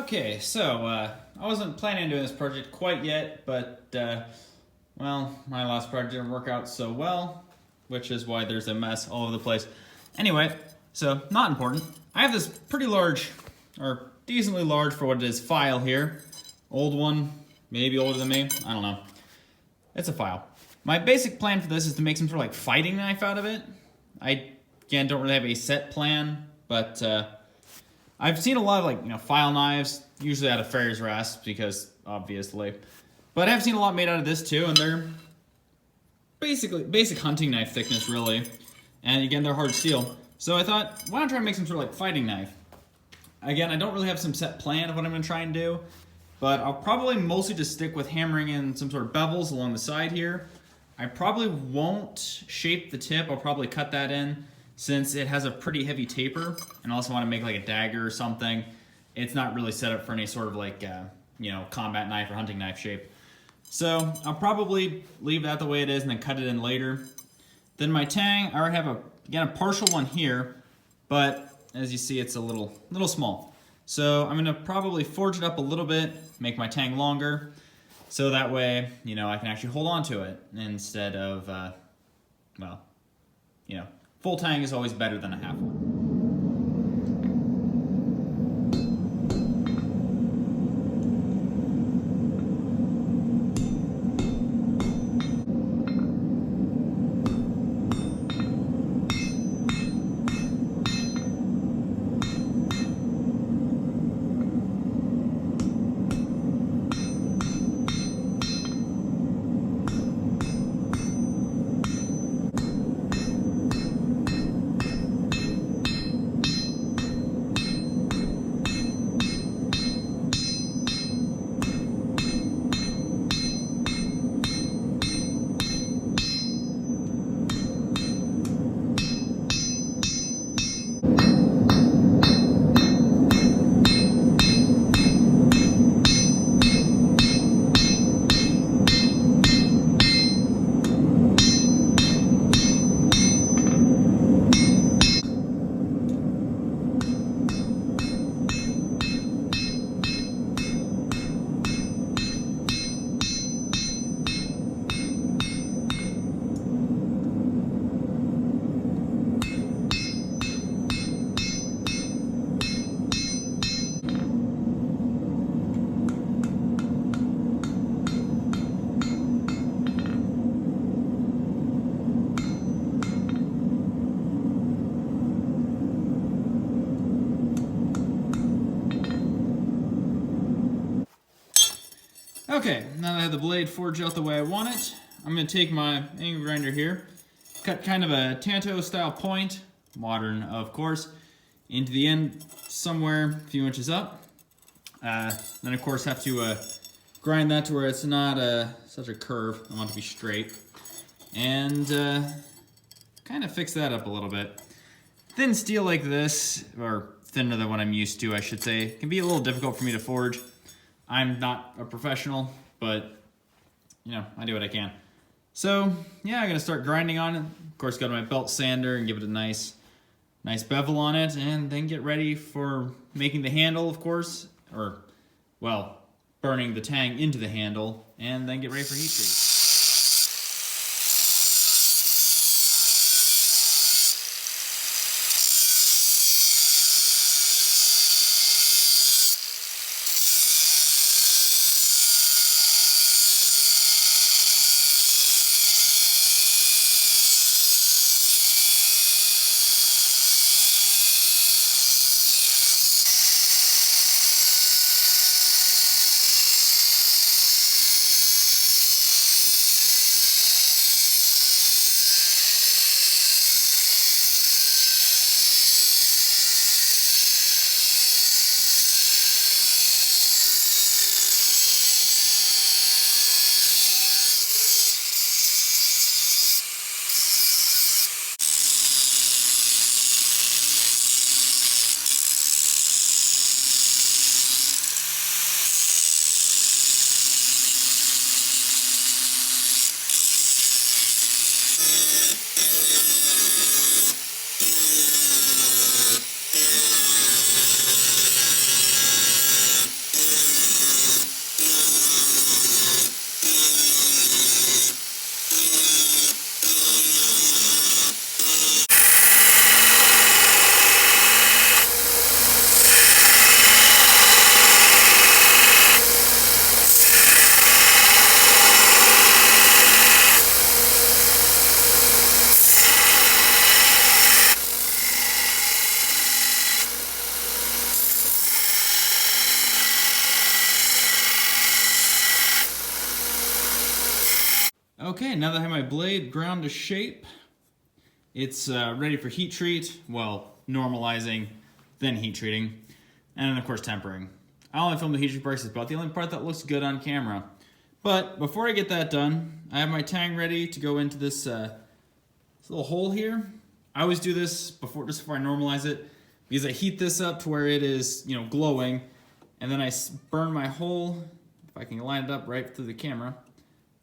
Okay, so I wasn't planning on doing this project quite yet, but well, my last project didn't work out so well, which is why there's a mess all over the place. Anyway, so not important. I have this pretty large, or decently large for what it is, file here. Old one, maybe older than me, I don't know. It's a file. My basic plan for this is to make some sort of like fighting knife out of it. I, again, don't really have a set plan, but I've seen a lot of like, file knives, usually out of Ferrer's rasp, because obviously. But I've seen a lot made out of this too, and they're basically basic hunting knife thickness, really. And again, they're hard steel. So I thought, why not try and make some sort of like fighting knife? Again, I don't really have some set plan of what I'm going to try and do, but I'll probably mostly just stick with hammering in some sort of bevels along the side here. I probably won't shape the tip. I'll probably cut that in since it has a pretty heavy taper, and I also want to make like a dagger or something. It's not really set up for any sort of like, combat knife or hunting knife shape. So I'll probably leave that the way it is and then cut it in later. Then my tang, I already have a partial one here, but as you see, it's a little small. So I'm gonna probably forge it up a little bit, make my tang longer, so that way, I can actually hold on to it instead of, full tang is always better than a half one. Okay, now that I have the blade forged out the way I want it, I'm going to take my angle grinder here, cut kind of a tanto style point, modern of course, into the end somewhere a few inches up. Then of course have to grind that to where it's not such a curve. I want it to be straight. And kind of fix that up a little bit. Thin steel like this, or thinner than what I'm used to I should say, can be a little difficult for me to forge. I'm not a professional, but, I do what I can. So, yeah, I'm going to start grinding on it. Of course, go to my belt sander and give it a nice bevel on it, and then get ready for making the handle, of course, or, well, burning the tang into the handle, and then get ready for heat treat. Okay, now that I have my blade ground to shape, it's ready for heat treat, well, normalizing, then heat treating, and then of course tempering. I only filmed the heat treat part, it's about the only part that looks good on camera. But before I get that done, I have my tang ready to go into this, this little hole here. I always do this just before I normalize it, because I heat this up to where it is, you know, glowing, and then I burn my hole, if I can line it up right through the camera,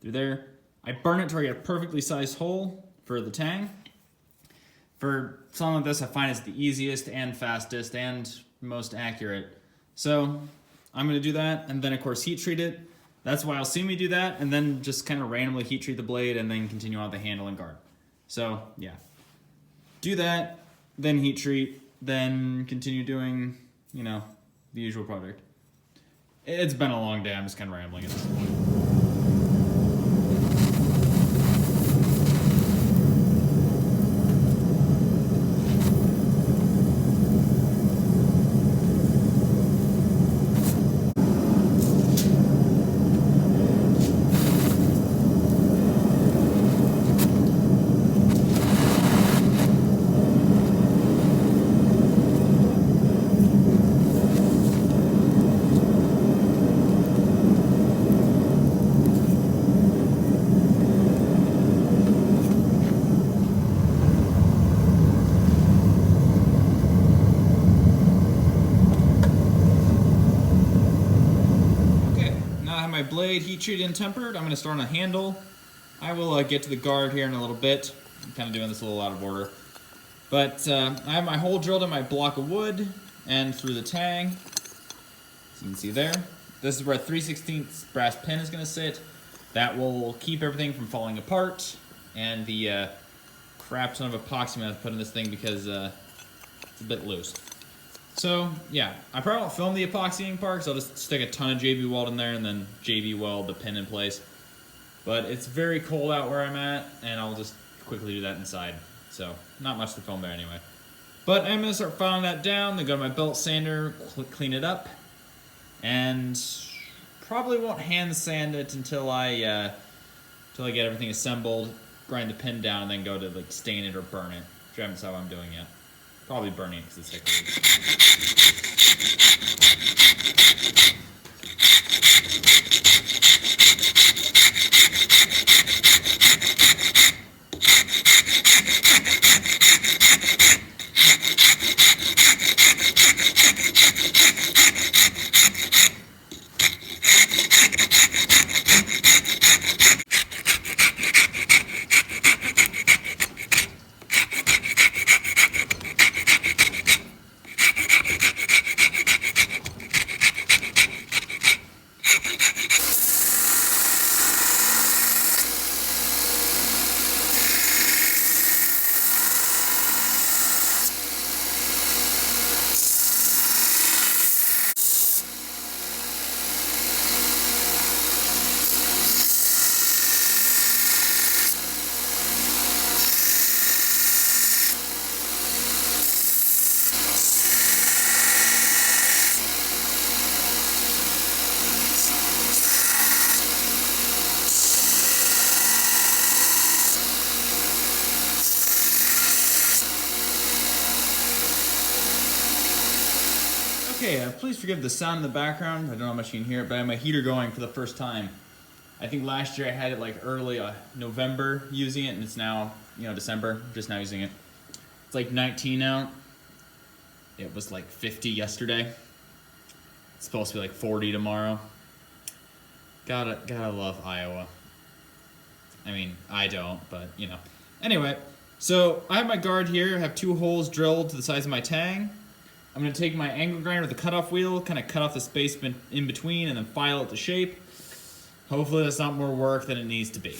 through there. I burn it to where I get a perfectly sized hole for the tang. For something like this, I find it's the easiest and fastest and most accurate. So I'm going to do that, and then of course heat treat it. That's why you'll see me do that, and then just kind of randomly heat treat the blade and then continue on with the handle and guard. So yeah, do that, then heat treat, then continue doing, you know, the usual project. It's been a long day, I'm just kind of rambling at this point. My blade heat treated and tempered. I'm going to start on a handle. I will get to the guard here in a little bit. I'm kind of doing this a little out of order. But I have my hole drilled in my block of wood and through the tang. As you can see there. This is where a 3/16 brass pin is going to sit. That will keep everything from falling apart. And the crap ton of epoxy I'm going to put in this thing because it's a bit loose. So, yeah, I probably won't film the epoxying part because I'll just stick a ton of JB weld in there and then JB weld the pin in place. But it's very cold out where I'm at, and I'll just quickly do that inside. So, not much to film there anyway. But I'm going to start filing that down, then go to my belt sander, clean it up, and probably won't hand sand it until I get everything assembled, grind the pin down, and then go to like stain it or burn it, which I haven't decided what I'm doing yet. Probably burning it because it's thicker. Okay, please forgive the sound in the background. I don't know how much you can hear it, but I have my heater going for the first time. I think last year I had it like early November using it, and it's now, you know, December, just now using it. It's like 19 out. It was like 50 yesterday. It's supposed to be like 40 tomorrow. Gotta love Iowa. I mean, I don't, but you know. Anyway, so I have my guard here. I have 2 holes drilled to the size of my tang. I'm going to take my angle grinder with a cutoff wheel, kind of cut off the space in between, and then file it to shape. Hopefully that's not more work than it needs to be.